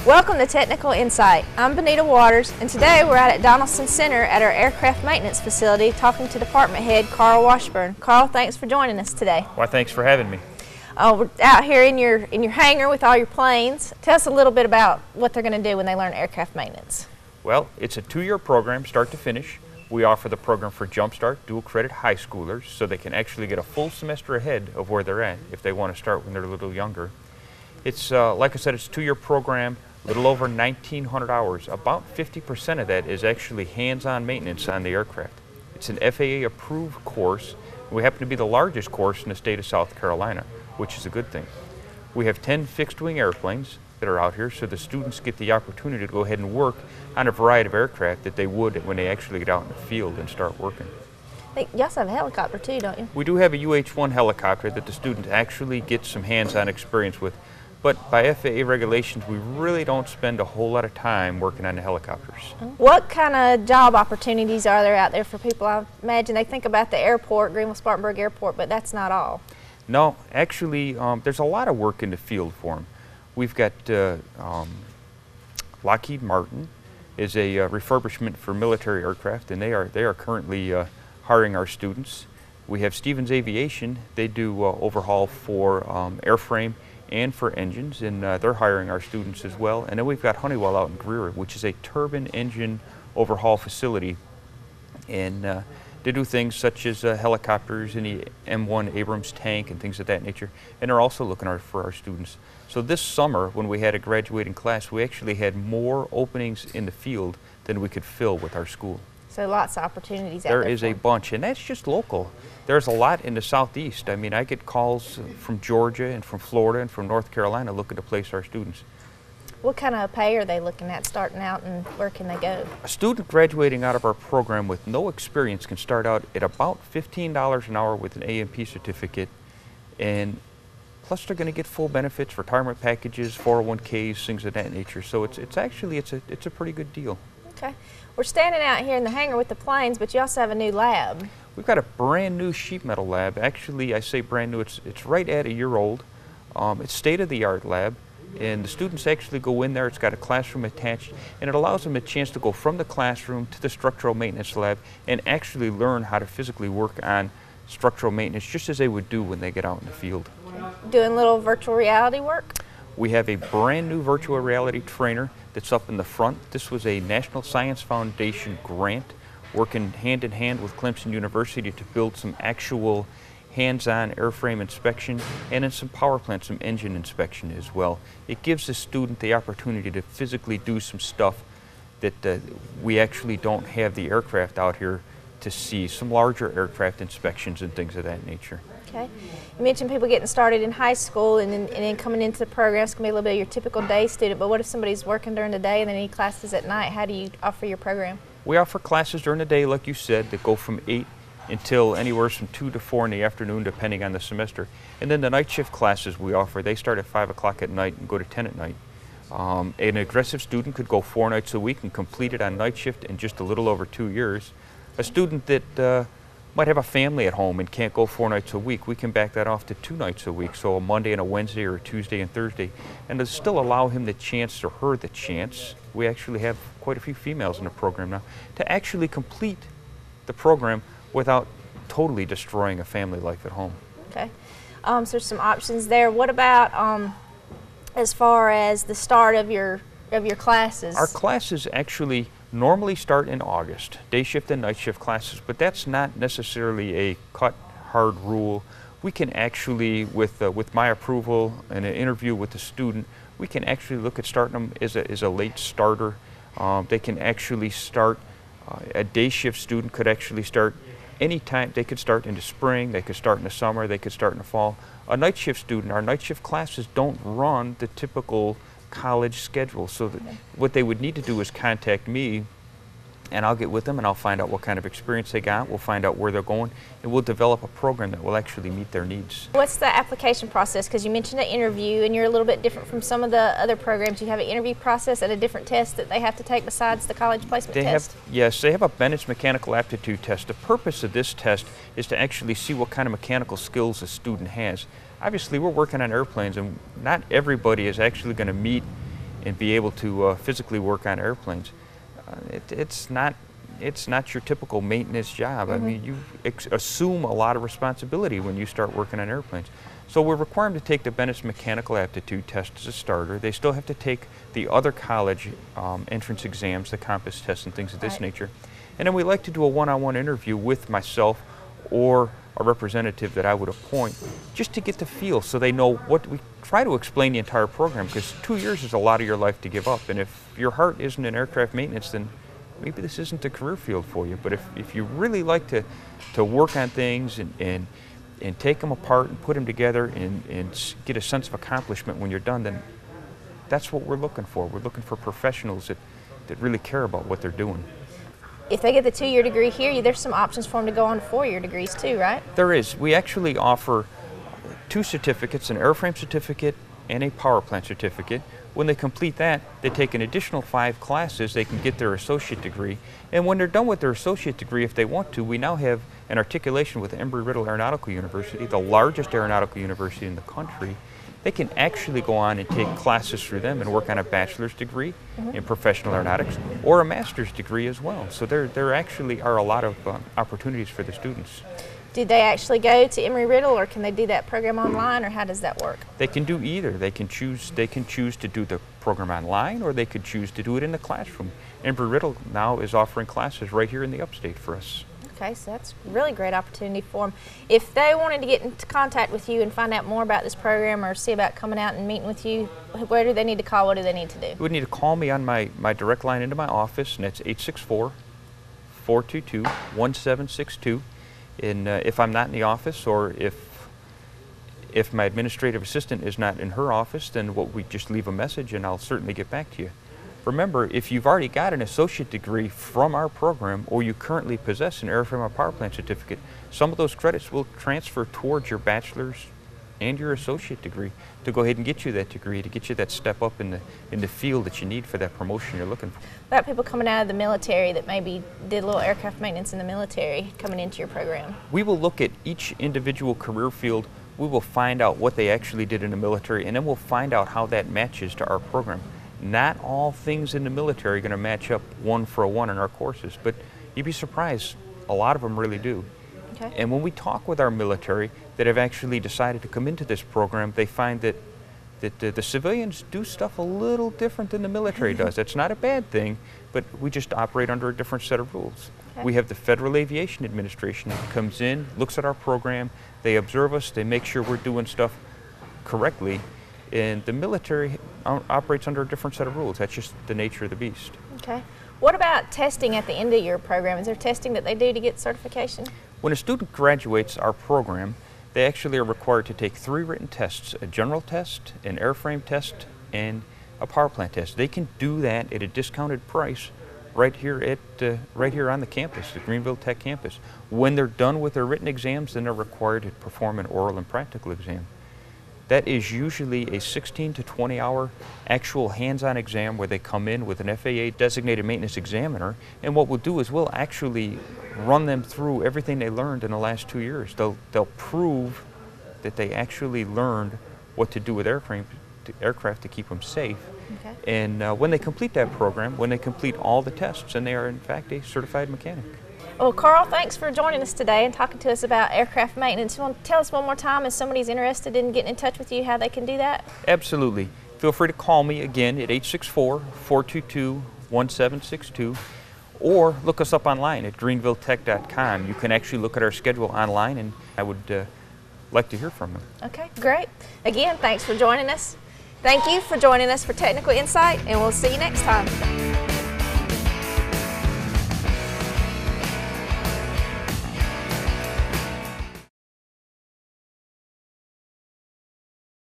Welcome to Technical Insight. I'm Benita Waters, and today we're out at Donaldson Center at our aircraft maintenance facility talking to Department Head Carl Washburn. Carl, thanks for joining us today. Well, thanks for having me. We're out here in your hangar with all your planes. Tell us a little bit about what they're going to do when they learn aircraft maintenance. Well, it's a 2-year program, start to finish. We offer the program for Jumpstart dual credit high schoolers so they can actually get a full semester ahead of where they're at if they want to start when they're a little younger. It's, like I said, it's a 2-year program, a little over 1,900 hours. About 50% of that is actually hands-on maintenance on the aircraft. It's an FAA approved course. We happen to be the largest course in the state of South Carolina, which is a good thing. We have 10 fixed-wing airplanes that are out here, so the students get the opportunity to go ahead and work on a variety of aircraft that they would when they actually get out in the field and start working. You also have a helicopter too, don't you? We do have a UH-1 helicopter that the students actually get some hands-on experience with, but by FAA regulations, we really don't spend a whole lot of time working on the helicopters. What kind of job opportunities are there out there for people? I imagine they think about the airport, Greenville-Spartanburg Airport, but that's not all. No, actually, there's a lot of work in the field for them. We've got Lockheed Martin is a refurbishment for military aircraft, and they are currently hiring our students. We have Stevens Aviation. They do overhaul for airframe and for engines, and they're hiring our students as well. And then we've got Honeywell out in Greer, which is a turbine engine overhaul facility, and they do things such as helicopters and the M1 Abrams tank and things of that nature, and they're also looking for our students. So this summer, when we had a graduating class, we actually had more openings in the field than we could fill with our school. So lots of opportunities out there. There is a bunch, and that's just local. There's a lot in the southeast. I mean, I get calls from Georgia and from Florida and from North Carolina looking to place our students. What kind of pay are they looking at starting out, and where can they go? A student graduating out of our program with no experience can start out at about $15 an hour with an A&P certificate, and plus they're going to get full benefits, retirement packages, 401ks, things of that nature. So it's a pretty good deal. Okay. We're standing out here in the hangar with the planes, but you also have a new lab. We've got a brand new sheet metal lab. Actually, I say brand new, it's right at a year old. It's state-of-the-art lab. And the students actually go in there. It's got a classroom attached, and it allows them a chance to go from the classroom to the structural maintenance lab and actually learn how to physically work on structural maintenance just as they would do when they get out in the field. Doing little virtual reality work? We have a brand new virtual reality trainer that's up in the front. This was a National Science Foundation grant working hand in hand with Clemson University to build some actual hands-on airframe inspection, and in some power plant, some engine inspection as well. It gives the student the opportunity to physically do some stuff that we actually don't have the aircraft out here to see, some larger aircraft inspections and things of that nature. Okay. You mentioned people getting started in high school and then coming into the program. It's going to be a little bit of your typical day student, but what if somebody's working during the day and they need classes at night? How do you offer your program? We offer classes during the day, like you said, that go from 8 until anywhere from 2 to 4 in the afternoon, depending on the semester. And then the night shift classes we offer, they start at 5 o'clock at night and go to 10 at night. An aggressive student could go 4 nights a week and complete it on night shift in just a little over 2 years. A student that might have a family at home and can't go 4 nights a week, we can back that off to 2 nights a week, so a Monday and a Wednesday or a Tuesday and Thursday, and to still allow him the chance, or her the chance, we actually have quite a few females in the program now, to actually complete the program without totally destroying a family life at home. Okay. So there's some options there. What about as far as the start of your classes? Our classes actually normally start in August, day shift and night shift classes, but that's not necessarily a cut hard rule. We can actually, with my approval and an interview with the student, we can actually look at starting them as a late starter. They can actually start, a day shift student could actually start anytime. They could start in the spring, they could start in the summer, they could start in the fall. A night shift student, our night shift classes don't run the typical college schedule, so that what they would need to do is contact me, and I'll get with them and I'll find out what kind of experience they got, we'll find out where they're going, and we'll develop a program that will actually meet their needs. What's the application process? Because you mentioned an interview, and you're a little bit different from some of the other programs. You have an interview process and a different test that they have to take besides the college placement test? Yes, they have a Bennett's Mechanical Aptitude Test. The purpose of this test is to actually see what kind of mechanical skills a student has. Obviously, we're working on airplanes, and not everybody is actually going to meet and be able to physically work on airplanes. It's not your typical maintenance job. I mean, you assume a lot of responsibility when you start working on airplanes. So we're required to take the Bennett's Mechanical Aptitude Test as a starter. They still have to take the other college entrance exams, the Compass test and things of this nature. And then we like to do a one-on-one interview with myself or a representative that I would appoint, just to get the feel so they know what we try to explain the entire program, because 2 years is a lot of your life to give up. And if your heart isn't in aircraft maintenance, then maybe this isn't the career field for you. But if you really like to work on things and take them apart and put them together and get a sense of accomplishment when you're done, then that's what we're looking for. We're looking for professionals that really care about what they're doing. If they get the 2-year degree here, there's some options for them to go on to 4-year degrees too, right? There is. We actually offer 2 certificates, an airframe certificate and a power plant certificate. When they complete that, they take an additional 5 classes, they can get their associate degree. And when they're done with their associate degree, if they want to, we now have an articulation with Embry-Riddle Aeronautical University, the largest aeronautical university in the country. They can actually go on and take classes through them and work on a bachelor's degree in professional aeronautics or a master's degree as well. So there actually are a lot of opportunities for the students. Do they actually go to Embry-Riddle, or can they do that program online, or how does that work? They can do either. They can choose to do the program online, or they could choose to do it in the classroom. Embry-Riddle now is offering classes right here in the upstate for us. Okay, so that's a really great opportunity for them. If they wanted to get into contact with you and find out more about this program or see about coming out and meeting with you, where do they need to call? What do they need to do? You would need to call me on my direct line into my office, and that's 864-422-1762. And if I'm not in the office, or if my administrative assistant is not in her office, then we just leave a message and I'll certainly get back to you. Remember, if you've already got an associate degree from our program, or you currently possess an airframe or power plant certificate, some of those credits will transfer towards your bachelor's and your associate degree to go ahead and get you that degree, to get you that step up in the field that you need for that promotion you're looking for. What about people coming out of the military that maybe did a little aircraft maintenance in the military coming into your program? We will look at each individual career field. We will find out what they actually did in the military, and then we'll find out how that matches to our program. Not all things in the military are going to match up 1-for-1 in our courses, but you'd be surprised, a lot of them really do. Okay. And when we talk with our military that have actually decided to come into this program, they find that the civilians do stuff a little different than the military does. That's not a bad thing, but we just operate under a different set of rules. Okay. We have the Federal Aviation Administration that comes in, looks at our program, they observe us, they make sure we're doing stuff correctly. And the military operates under a different set of rules. That's just the nature of the beast. Okay. What about testing at the end of your program? Is there testing that they do to get certification? When a student graduates our program, they actually are required to take 3 written tests: a general test, an airframe test, and a power plant test. They can do that at a discounted price right here on the campus, the Greenville Tech campus. When they're done with their written exams, then they're required to perform an oral and practical exam. That is usually a 16 to 20 hour actual hands-on exam where they come in with an FAA designated maintenance examiner, and what we'll do is we'll actually run them through everything they learned in the last 2 years. They'll prove that they actually learned what to do with aircraft to keep them safe. Okay. And when they complete that program, when they complete all the tests, then they are in fact a certified mechanic. Well, Carl, thanks for joining us today and talking to us about aircraft maintenance. You want to tell us one more time, if somebody's interested in getting in touch with you, how they can do that? Absolutely. Feel free to call me again at 864-422-1762, or look us up online at greenvilletech.com. You can actually look at our schedule online, and I would like to hear from them. Okay, great. Again, thanks for joining us. Thank you for joining us for Technical Insight, and we'll see you next time.